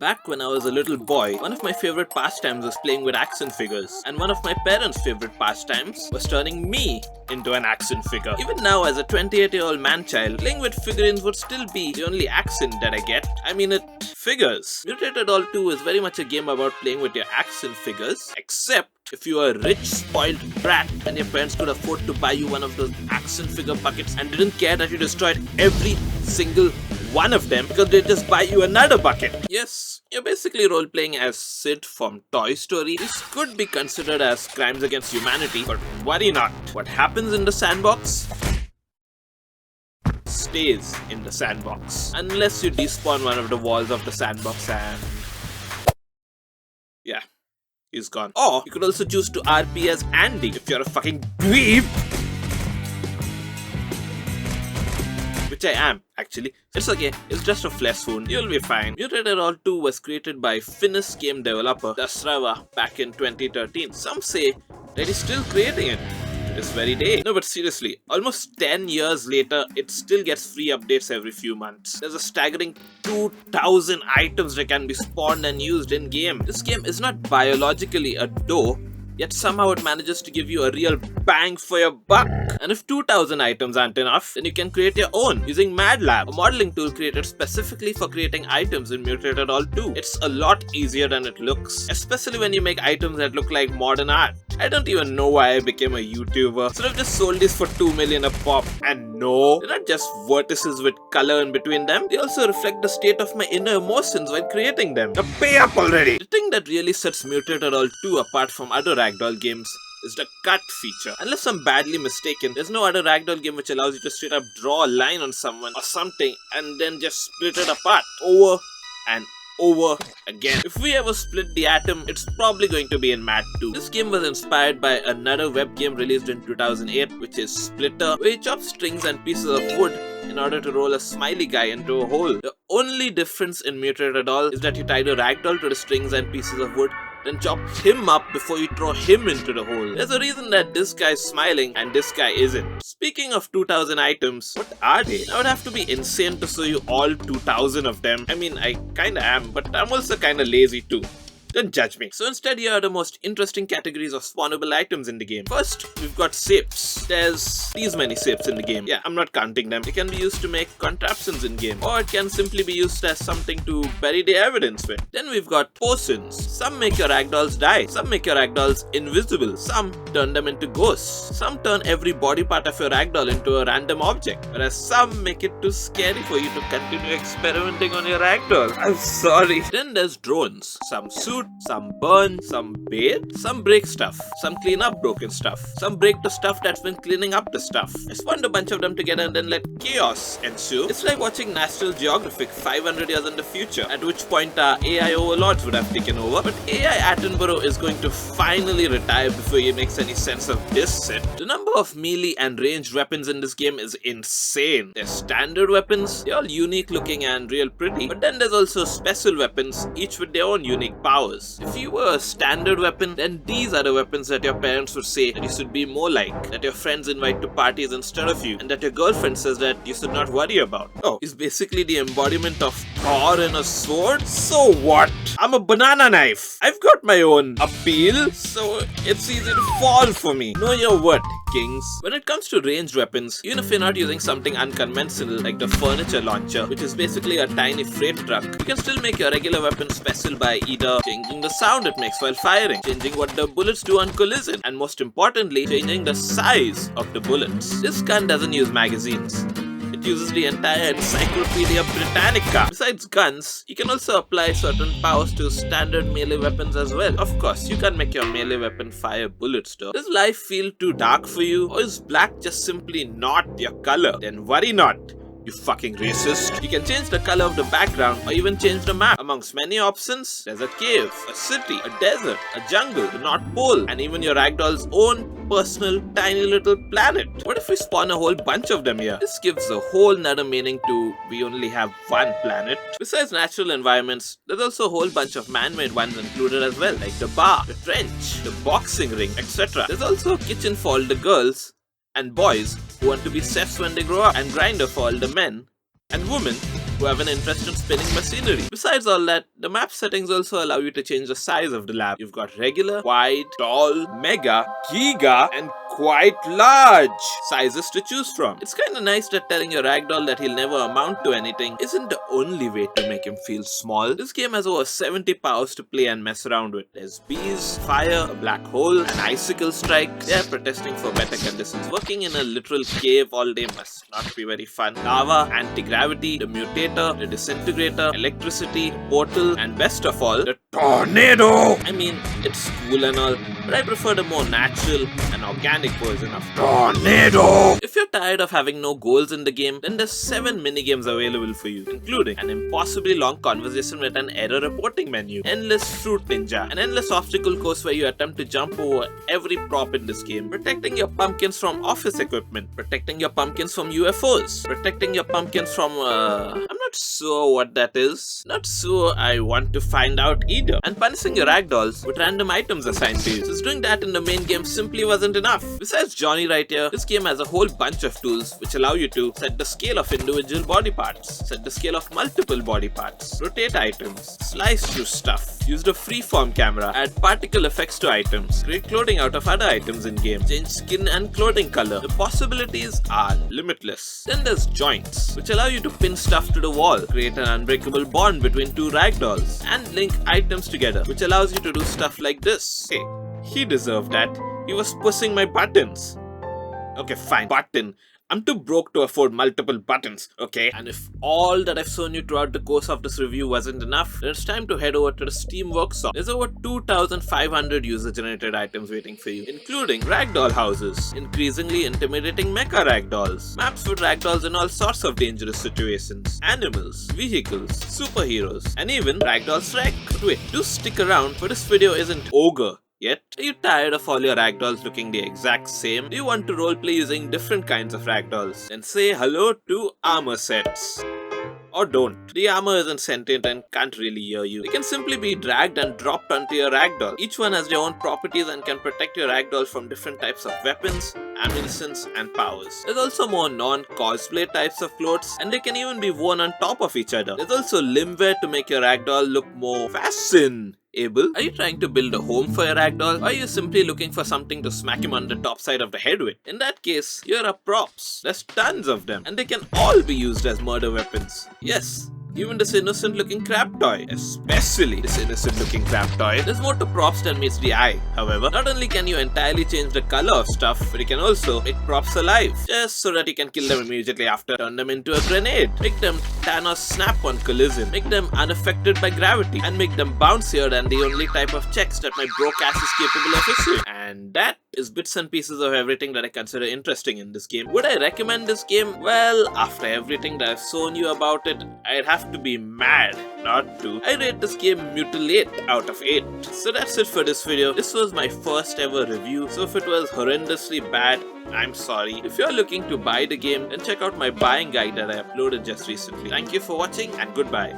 Back when I was a little boy, one of my favorite pastimes was playing with action figures, and one of my parents' favorite pastimes was turning me into an action figure. Even now, as a 28-year-old man-child, playing with figurines would still be the only action that I get. I mean, it figures. Mutilate 2 is very much a game about playing with your action figures, except if you are a rich, spoiled brat and your parents could afford to buy you one of those action figure buckets and didn't care that you destroyed every single one of them because they just buy you another bucket. Yes, you're basically role-playing as Sid from Toy Story. This could be considered as crimes against humanity, but worry not. What happens in the sandbox stays in the sandbox. Unless you despawn one of the walls of the sandbox and... yeah, he's gone. Or you could also choose to RP as Andy if you're a fucking dweeb. Which I am, actually. It's okay, it's just a flesh wound, you'll be fine. Mutilate 2 was created by Finnish game developer Dasrava back in 2013. Some say that he's still creating it to this very day. No, but seriously, almost 10 years later, it still gets free updates every few months. There's a staggering 2,000 items that can be spawned and used in game. This game is not biologically a dough, yet somehow it manages to give you a real bang for your buck. And if 2,000 items aren't enough, then you can create your own using MadLab, a modeling tool created specifically for creating items in Mutilate 2. It's a lot easier than it looks, especially when you make items that look like modern art. I don't even know why I became a YouTuber. So I've just sold these for 2 million a pop. And no, they're not just vertices with color in between them. They also reflect the state of my inner emotions while creating them. Now pay up already! The thing that really sets Mutilate 2 apart from other ragdoll games is the cut feature. Unless I'm badly mistaken, there's no other ragdoll game which allows you to straight up draw a line on someone or something and then just split it apart over and over again. If we ever split the atom, it's probably going to be in Mad 2. This game was inspired by another web game released in 2008, which is Splitter, where you chop strings and pieces of wood in order to roll a smiley guy into a hole. The only difference in Mutilate is that you tie the ragdoll to the strings and pieces of wood, then chop him up before you throw him into the hole. There's a reason that this guy's smiling and this guy isn't. Speaking of 2,000 items, what are they? I would have to be insane to show you all 2,000 of them. I mean, I kinda am, but I'm also kinda lazy too. Don't judge me. So instead, here are the most interesting categories of spawnable items in the game. First, we've got shapes. There's these many shapes in the game. Yeah, I'm not counting them. They can be used to make contraptions in game, or it can simply be used as something to bury the evidence with. Then we've got potions. Some make your ragdolls die. Some make your ragdolls invisible. Some turn them into ghosts. Some turn every body part of your ragdoll into a random object. Whereas some make it too scary for you to continue experimenting on your ragdoll. I'm sorry. Then there's drones. Some shoot, some burn, some bathe, some break stuff, some clean up broken stuff, some break the stuff that's been cleaning up the stuff. I spawned a bunch of them together and then let chaos ensue. It's like watching National Geographic 500 years in the future, at which point our AI overlords would have taken over. But AI Attenborough is going to finally retire before he makes any sense of this shit. The number of melee and ranged weapons in this game is insane. There's standard weapons, they're all unique looking and real pretty, but then there's also special weapons, each with their own unique powers. If you were a standard weapon, then these are the weapons that your parents would say that you should be more like, that your friends invite to parties instead of you, and that your girlfriend says that you should not worry about. Oh, he's basically the embodiment of Thor in a sword? So what? I'm a banana knife. I've got my own appeal, so it's easy to fall for me. Know your worth, kings. When it comes to ranged weapons, even if you're not using something unconventional like the furniture launcher, which is basically a tiny freight truck, you can still make your regular weapon special by either changing the sound it makes while firing, changing what the bullets do on collision, and most importantly, changing the size of the bullets. This gun doesn't use magazines. It uses the entire Encyclopedia Britannica. Besides guns, you can also apply certain powers to standard melee weapons as well. Of course, you can make your melee weapon fire bullets though. Does life feel too dark for you? Or is black just simply not your color? Then worry not, you fucking racist. You can change the color of the background or even change the map. Amongst many options, there's a cave, a city, a desert, a jungle, the North Pole, and even your ragdoll's own personal tiny little planet. What if we spawn a whole bunch of them here? This gives a whole nother meaning to we only have one planet. Besides natural environments, there's also a whole bunch of man-made ones included as well, like the bar, the trench, the boxing ring, etc. There's also a kitchen for all the girls and boys who want to be chefs when they grow up, and grinder for all the men and women who have an interest in spinning machinery. Besides all that, the map settings also allow you to change the size of the lab. You've got regular, wide, tall, mega, giga, and quite large sizes to choose from. It's kinda nice that telling your ragdoll that he'll never amount to anything isn't the only way to make him feel small. This game has over 70 powers to play and mess around with. There's bees, fire, a black hole, an icicle strike. They're protesting for better conditions. Working in a literal cave all day must not be very fun. Lava, anti-gravity, the mutator, the disintegrator, electricity, portal, and best of all, the tornado! I mean, it's cool and all, but I prefer the more natural and organic version of tornado. If you're tired of having no goals in the game, then there's 7 minigames available for you, including an impossibly long conversation with an error reporting menu, endless fruit ninja, an endless obstacle course where you attempt to jump over every prop in this game, protecting your pumpkins from office equipment, protecting your pumpkins from UFOs, protecting your pumpkins from I'm not sure what that is. Not sure I want to find out either. And punishing your ragdolls with random items assigned to you. Since doing that in the main game simply wasn't enough. Besides Johnny right here, this game has a whole bunch of tools which allow you to set the scale of individual body parts, set the scale of multiple body parts, rotate items, slice through stuff, use the freeform camera, add particle effects to items, create clothing out of other items in game, change skin and clothing color. The possibilities are limitless. Then there's joints, which allow you to pin stuff to the wall, create an unbreakable bond between two ragdolls, and link items together, which allows you to do stuff like this. Hey, he deserved that. He was pushing my buttons. Okay, fine, button. I'm too broke to afford multiple buttons, okay? And if all that I've shown you throughout the course of this review wasn't enough, then it's time to head over to the Steam Workshop. There's over 2,500 user-generated items waiting for you, including ragdoll houses, increasingly intimidating mecha ragdolls, maps with ragdolls in all sorts of dangerous situations, animals, vehicles, superheroes, and even ragdoll Shrek. But wait, do stick around, for this video isn't ogre yet. Are you tired of all your ragdolls looking the exact same? Do you want to roleplay using different kinds of ragdolls? Then say hello to armor sets. Or don't. The armor isn't sentient and can't really hear you. They can simply be dragged and dropped onto your ragdoll. Each one has their own properties and can protect your ragdoll from different types of weapons, ammunitions, and powers. There's also more non-cosplay types of clothes, and they can even be worn on top of each other. There's also limbwear to make your ragdoll look more fashionable. Are you trying to build a home for your ragdoll, or are you simply looking for something to smack him on the top side of the head with? In that case, here are props. There's tons of them, and they can all be used as murder weapons. Yes, even this innocent looking crab toy. Especially this innocent looking crab toy. There's more to props than meets the eye. However, not only can you entirely change the color of stuff, but you can also make props alive. Just so that you can kill them immediately after. Turn them into a grenade. Make them Thanos snap on collision. Make them unaffected by gravity. And make them bouncier than the only type of checks that my broke ass is capable of issuing. And that is bits and pieces of everything that I consider interesting in this game. Would I recommend this game? Well, after everything that I've shown you about it, I'd have to be mad not to. I rate this game Mutilate out of 8. So that's it for this video. This was my first ever review, so if it was horrendously bad, I'm sorry. If you're looking to buy the game, then check out my buying guide that I uploaded just recently. Thank you for watching and goodbye.